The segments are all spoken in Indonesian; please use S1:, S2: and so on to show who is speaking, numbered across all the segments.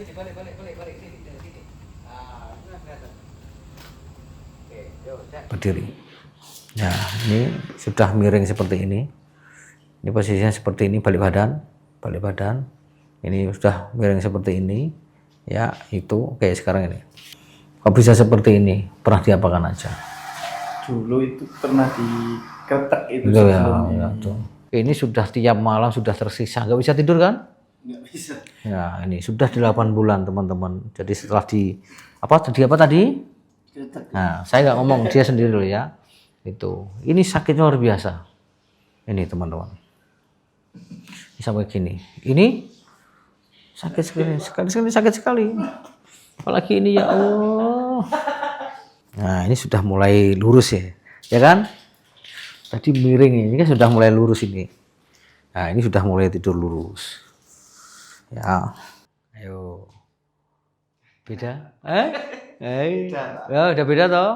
S1: sini, balik sini, dari sini. Ah, ini kelihatan. Oke, yuk, berdiri. Ya, ini sudah miring seperti ini. Ini posisinya seperti ini, balik badan. Ini sudah miring seperti ini. Ya, itu. Oke, sekarang ini. Kok bisa seperti ini? Pernah diapakan aja?
S2: Dulu itu pernah diketek itu
S1: ya, tuh. Ini sudah tiap malam sudah tersisa, nggak bisa tidur kan?
S2: Nggak bisa.
S1: Ya, ini sudah 8 bulan teman-teman. Jadi setelah di apa tadi?
S2: Ketek.
S1: Nah, saya nggak ngomong, dia sendiri dulu ya. Itu. Ini sakit luar biasa. Ini teman-teman. Ini sampai gini. Ini sakit sekali, sakit sekali. Apalagi ini ya Allah. Nah, ini sudah mulai lurus ya. Ya kan? Tadi miring ini kan sudah mulai lurus ini. Nah, ini sudah mulai tidur lurus. Ya. Ayo. Beda?
S2: Beda.
S1: Ya, udah beda toh?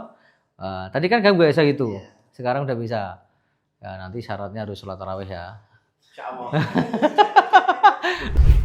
S1: Tadi kan kamu biasa gitu. Sekarang udah bisa. Ya, nanti syaratnya harus sholat tarawih ya.
S2: Insyaallah.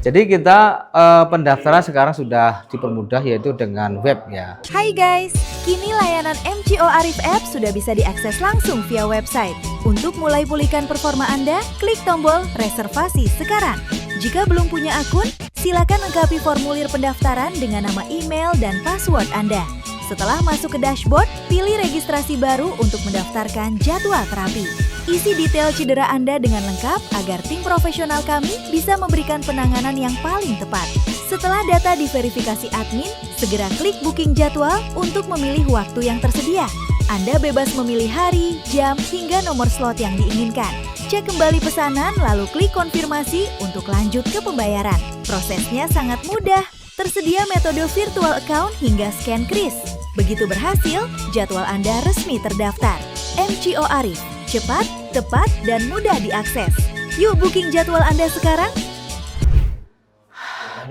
S1: Jadi kita pendaftaran sekarang sudah dipermudah yaitu dengan web ya.
S3: Hai guys, kini layanan MCO Arif App sudah bisa diakses langsung via website. Untuk mulai pulihkan performa Anda, klik tombol reservasi sekarang. Jika belum punya akun, silakan lengkapi formulir pendaftaran dengan nama email dan password Anda. Setelah masuk ke dashboard, pilih registrasi baru untuk mendaftarkan jadwal terapi. Isi detail cedera Anda dengan lengkap agar tim profesional kami bisa memberikan penanganan yang paling tepat. Setelah data diverifikasi admin, segera klik booking jadwal untuk memilih waktu yang tersedia. Anda bebas memilih hari, jam, hingga nomor slot yang diinginkan. Cek kembali pesanan lalu klik konfirmasi untuk lanjut ke pembayaran. Prosesnya sangat mudah. Tersedia metode virtual account hingga scan kris. Begitu berhasil, jadwal Anda resmi terdaftar. MCO Arif, cepat, tepat, dan mudah diakses. Yuk booking jadwal Anda sekarang.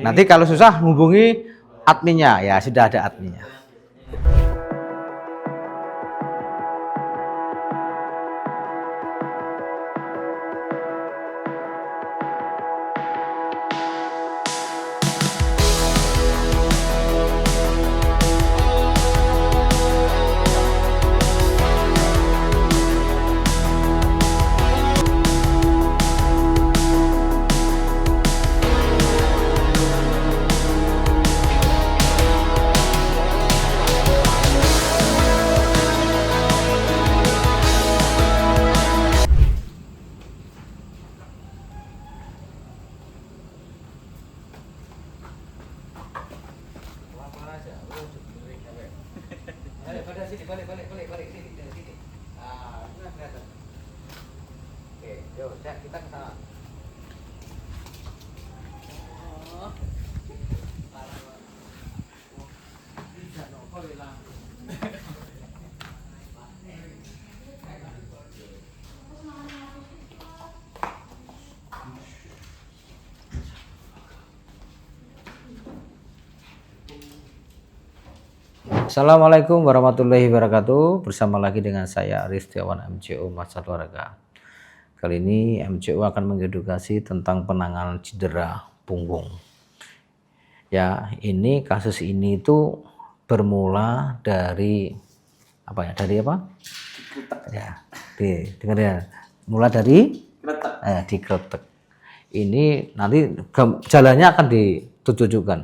S1: Nanti kalau susah hubungi adminnya, ya sudah ada adminnya. Balik sini, dari sini. Ah, ini kelihatan. Oke, yuk, kita ke sana. Assalamualaikum warahmatullahi wabarakatuh. Bersama lagi dengan saya Arif Setiawan MCO Massad Warga. Kali ini MCO akan mengedukasi tentang penanganan cedera punggung. Ya, ini kasus ini itu bermula dari apa ya? Dari apa? Ya, dengar ya. Mula dari dikretek. Ini nanti jalannya akan ditunjukkan.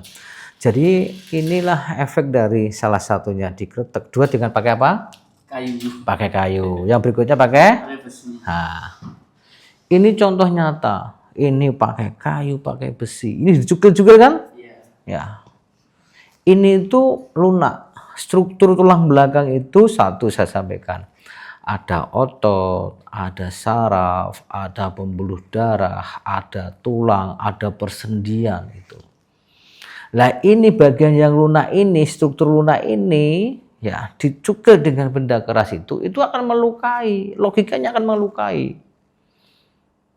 S1: Jadi inilah efek dari salah satunya dikretek. Dua dengan pakai apa?
S2: Kayu.
S1: Pakai kayu. Yang berikutnya pakai besi. Nah, ini contoh nyata. Ini pakai kayu, pakai besi. Ini dicukil-cukil kan?
S2: Iya.
S1: Ya. Ini tuh lunak. Struktur tulang belakang itu satu saya sampaikan. Ada otot, ada saraf, ada pembuluh darah, ada tulang, ada persendian itu. Nah, ini bagian yang lunak ini, struktur lunak ini, ya dicukil dengan benda keras itu akan melukai, logikanya akan melukai.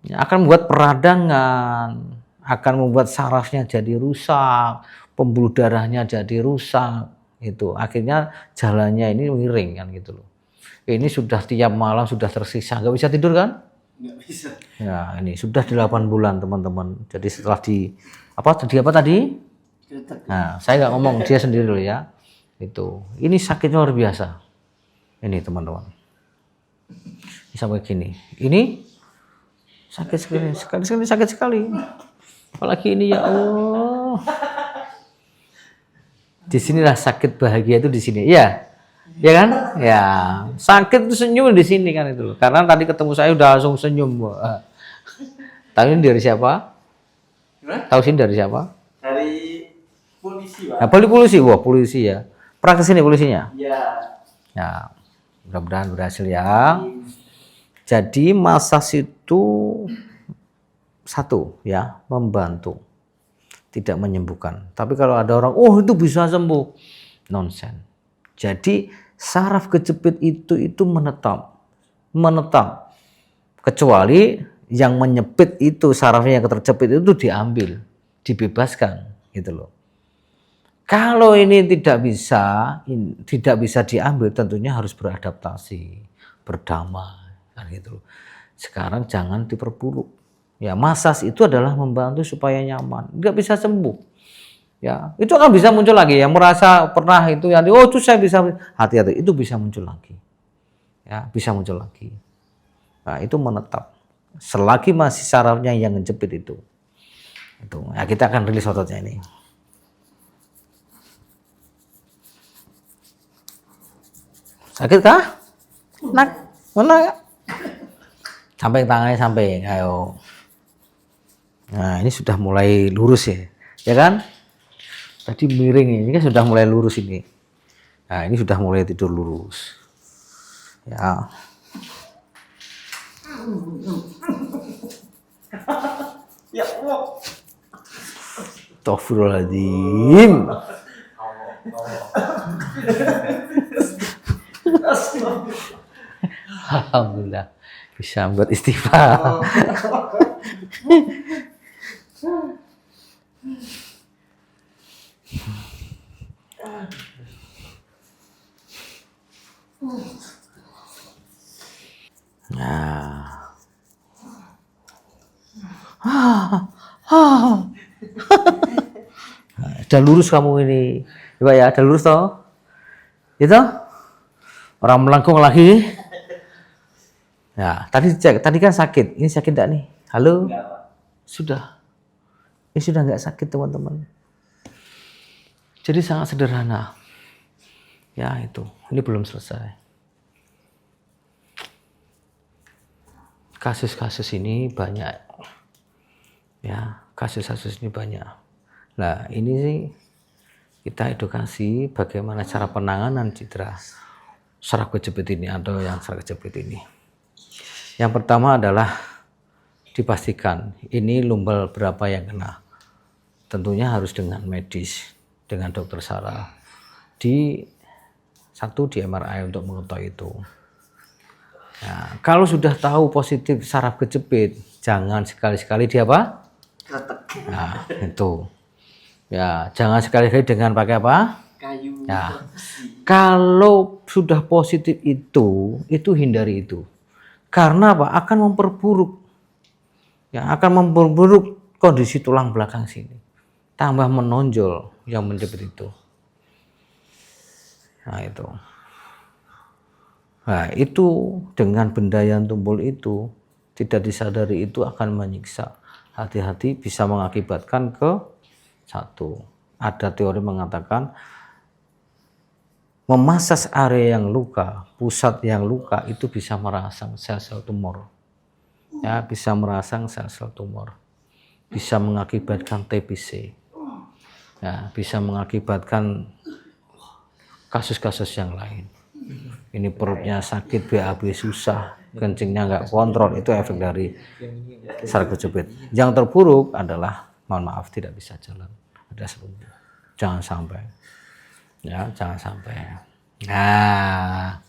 S1: Ya, akan membuat peradangan, akan membuat sarafnya jadi rusak, pembuluh darahnya jadi rusak, itu akhirnya jalannya ini miring kan gitu loh. Ini sudah tiap malam sudah tersisa, nggak bisa tidur kan?
S2: Nggak bisa.
S1: Ya, ini sudah 8 bulan teman-teman. Jadi setelah di apa tadi?
S2: Kretek.
S1: Nah, saya nggak ngomong, dia sendiri loh ya. Itu. Ini sakitnya luar biasa. Ini teman-teman. Ini sampai gini. Ini sakit sekali, sakit sekali. Apalagi ini ya Allah. Di sinilah sakit bahagia itu di sini. Iya. Ya kan? Ya. Sakit itu senyum di sini kan itu loh. Karena tadi ketemu saya udah langsung senyum. Tahu ini dari siapa? Tahu sini dari siapa?
S2: Dari polisi, Pak.
S1: Nah, polisi, wah polisi ya. Pernah kesini polisinya?
S2: Iya.
S1: Ya, mudah-mudahan berhasil ya. Jadi massage itu satu ya, membantu, tidak menyembuhkan. Tapi kalau ada orang, oh itu bisa sembuh, nonsen. Jadi saraf kejepit itu menetap. Kecuali yang menyepit itu sarafnya yang terjepit itu diambil, dibebaskan, gitu loh. Kalau ini tidak bisa diambil, tentunya harus beradaptasi, berdamai, kan gitu. Sekarang jangan diperburuk. Ya, massage itu adalah membantu supaya nyaman, nggak bisa sembuh. Ya, itu akan bisa muncul lagi. Yang merasa pernah itu yang oh itu saya bisa, hati-hati, itu bisa muncul lagi. Ya, bisa muncul lagi. Nah, itu menetap. Selagi masih sarafnya yang ngejepit itu. Ya, kita akan rilis ototnya ini. Sakit kah? Mana ya? Samping tangannya samping, ayo. Nah ini sudah mulai lurus ya, ya kan? Tadi miring ini kan sudah mulai lurus ini. Nah ini sudah mulai tidur lurus. Ya.
S2: Ya Allah.
S1: Astagfirullahaladzim. Alhamdulillah bisa buat istighfar. Nah. Udah lurus kamu ini. Coba ya, udah lurus toh? Itu? Orang melengkung lagi. Ya, tadi kan sakit. Ini sakit enggak nih? Halo?
S2: Enggak, Pak.
S1: Sudah. Ini sudah enggak sakit, teman-teman. Jadi sangat sederhana. Ya, itu. Ini belum selesai. Kasus-kasus ini banyak. Ya, kasus-kasus ini banyak. Nah, ini sih kita edukasi bagaimana cara penanganan cedera saraf kejepit ini atau yang saraf kejepit ini. Yang pertama adalah dipastikan ini lumbal berapa yang kena. Tentunya harus dengan medis, dengan dokter saraf. Di MRI untuk mengetahui itu. Nah, kalau sudah tahu positif saraf kejepit, jangan sekali-sekali dia apa?
S2: Kretek.
S1: Nah, itu. Ya, jangan sekali-kali dengan pakai apa?
S2: Kayu.
S1: Ya. Kalau sudah positif itu hindari itu. Karena apa? Akan memperburuk. Ya, akan memperburuk kondisi tulang belakang sini. Tambah menonjol yang menjepit itu. Nah, itu. Nah, itu dengan benda yang tumpul itu tidak disadari itu akan menyiksa. Hati-hati bisa mengakibatkan ke satu. Ada teori mengatakan memasas area yang luka, pusat yang luka itu bisa merangsang sel-sel tumor. Ya, bisa merangsang sel-sel tumor. Bisa mengakibatkan TBC. Ya, bisa mengakibatkan kasus-kasus yang lain. Ini perutnya sakit, BAB susah, kencingnya nggak kontrol, itu efek dari saraf kejepit. Yang terburuk adalah, mohon maaf, tidak bisa jalan, ada selumur. Jangan sampai, ya, jangan sampai. Nah,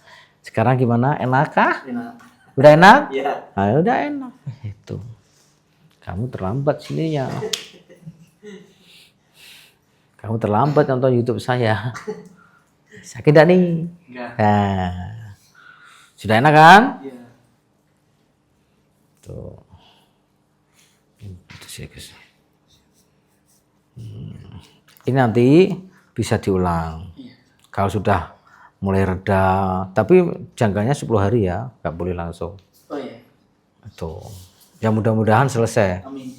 S1: sekarang gimana? Enakkah?
S2: Enak.
S1: Udah enak?
S2: Iya.
S1: Nah, udah enak. Itu, kamu terlambat sininya. Kamu terlambat nonton YouTube saya. Sakit gak nih?
S2: Enggak.
S1: Nah, sudah enak kan?
S2: Iya.
S1: Tuh. Itu sih guys. Ini nanti bisa diulang. Kalau sudah mulai reda, tapi jangkanya 10 hari ya, nggak boleh langsung.
S2: Oh iya.
S1: Itu. Ya mudah-mudahan selesai.
S2: Amin.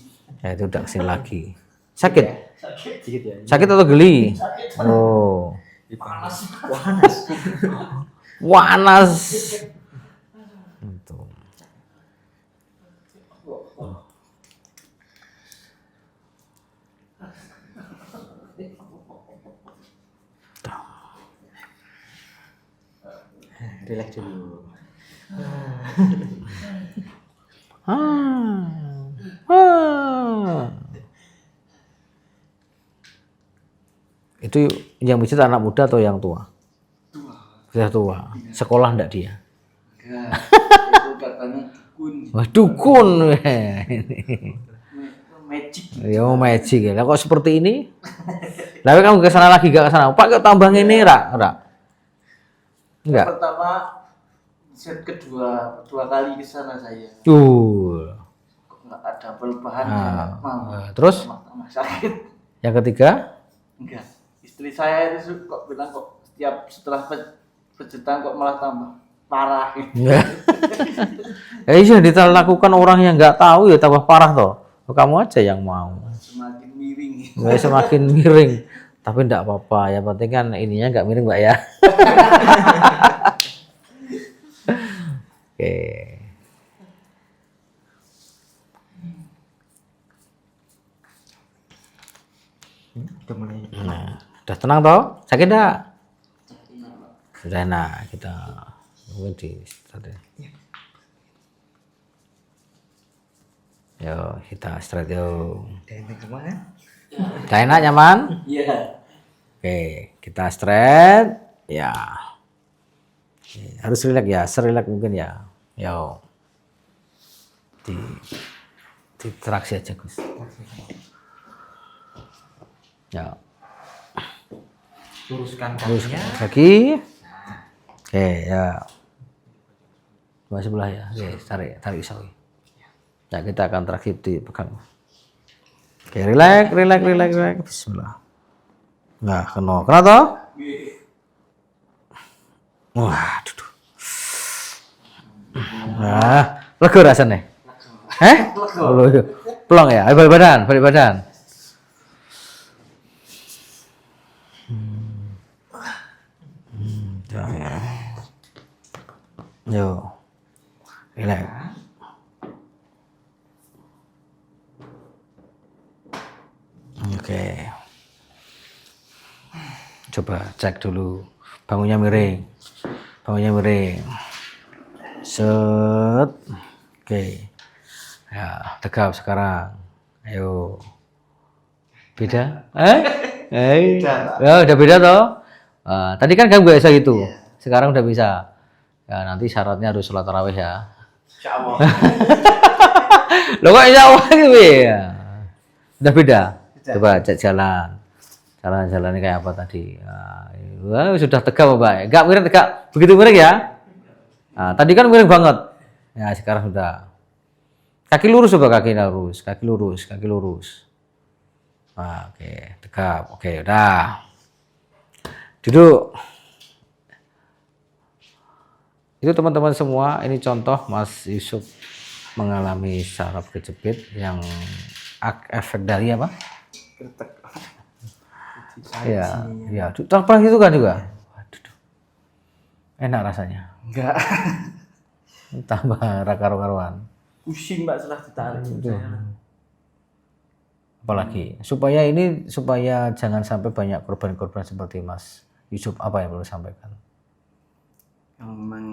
S1: Ya itu udah kesini lagi. Sakit?
S2: Sakit ya.
S1: Sakit atau geli? Oh.
S2: Panas.
S1: Panas. Itu.
S2: Relax dulu.
S1: Itu yang pijit anak muda atau yang tua? Sudah tua. Sekolah enggak dia?
S2: Enggak. Itu katanya dukun.
S1: Wah, dukun.
S2: Magic.
S1: Ya magic ya. Lah kok seperti ini? Lah kamu ke sana lagi gak ke sana? Pak kok tambah ini enggak? Enggak.
S2: Pertama set kedua kali ke sana saya.
S1: Tuh.
S2: Enggak ada perubahan ya. Mau.
S1: Terus
S2: Tambah sakit.
S1: yang ketiga?
S2: Enggak. Istri saya itu kok bilang kok setelah pejetan kok malah tambah parah.
S1: Enggak. Ya iya dilakukan orang yang nggak tahu ya tambah parah toh. Kamu aja yang mau.
S2: Semakin miring.
S1: Nggak semakin miring. Tapi enggak apa-apa. Yang penting kan ininya nggak miring, Mbak ya. Oke.
S2: Udah mulai.
S1: Nah, udah tenang toh? Sakit enggak? Sudah enak kita mungkin di start ya. Yo, kita straight yo.
S2: Enak kemana?
S1: Udah enak, nyaman?
S2: Iya.
S1: Oke, kita straight. Ya. Oke, harus relax ya, serileks mungkin ya. Yo. Di traksi aja, Gus. Ya.
S2: Luruskan
S1: Terus
S2: kakinya.
S1: kaki. Oke, ya. Dua sebelah ya. Oke, tarik sawi. Ya, kita akan terakhir dipegang. Oke, relax. Bismillah. Nah, kena toh? Wah, duduk. Nah, lega rasanya. Plong ya, balik badan. Ya. Yo. Relax. Oke. Coba cek dulu. Bangunnya miring. Set. Oke. Ya, tegap sekarang. Ayo. Beda? Ya, udah beda toh? Tadi kan kamu gak bisa gitu. Sekarang udah bisa. Ya, nanti syaratnya harus sholat tarawih ya.
S2: Insyaallah.
S1: Loh kok insyaallah gitu ya? Udah beda. Coba cek jalan. Jalan-jalannya kayak apa tadi? Wah, sudah tegak Pak. Enggak miring tegak. Begitu miring ya? Nah, tadi kan miring banget. Ya, sekarang sudah. Kaki lurus coba, kaki lurus. Nah, oke, tegap. Oke, udah. Duduk. Itu teman-teman semua, ini contoh Mas Yusuf mengalami saraf kejepit yang efek dari apa? Ya, terpang itu kan juga. Waduh. Enak rasanya.
S2: Enggak.
S1: Tambah karu-karuan.
S2: Pusing Mbak setelah ditarik.
S1: Apalagi supaya jangan sampai banyak korban-korban seperti Mas Yusuf, apa yang perlu sampaikan?
S2: Yang memang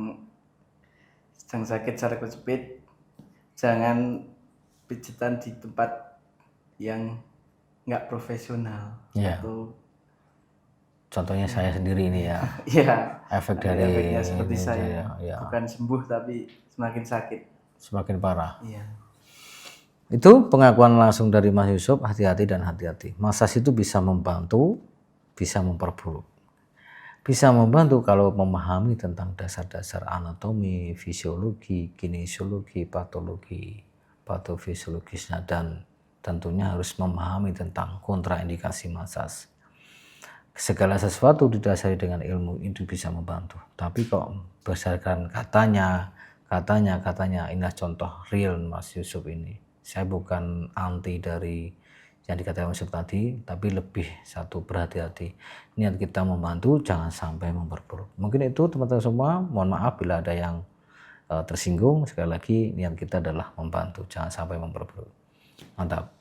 S2: sedang sakit saraf kejepit, jangan pijitan di tempat yang nggak profesional.
S1: Ya.
S2: Atau
S1: Contohnya saya sendiri ini ya.
S2: ya
S1: Efek dari
S2: efeknya seperti
S1: ini
S2: saya.
S1: aja, ya.
S2: Bukan sembuh tapi semakin sakit.
S1: Semakin parah.
S2: Iya.
S1: Itu pengakuan langsung dari Mas Yusuf, hati-hati dan hati-hati. Massage itu bisa membantu, bisa memperburuk. Bisa membantu kalau memahami tentang dasar-dasar anatomi, fisiologi, kinesiologi, patofisiologisnya, dan tentunya harus memahami tentang kontraindikasi massage. segala sesuatu didasari dengan ilmu itu bisa membantu. Tapi kok berdasarkan katanya, inilah contoh real Mas Yusuf ini. Saya bukan anti dari yang dikatakan Mas Yusuf tadi, tapi lebih satu berhati-hati. Niat kita membantu, jangan sampai memperburuk. Mungkin itu teman-teman semua, mohon maaf bila ada yang tersinggung. Sekali lagi niat kita adalah membantu, jangan sampai memperburuk. Mantap.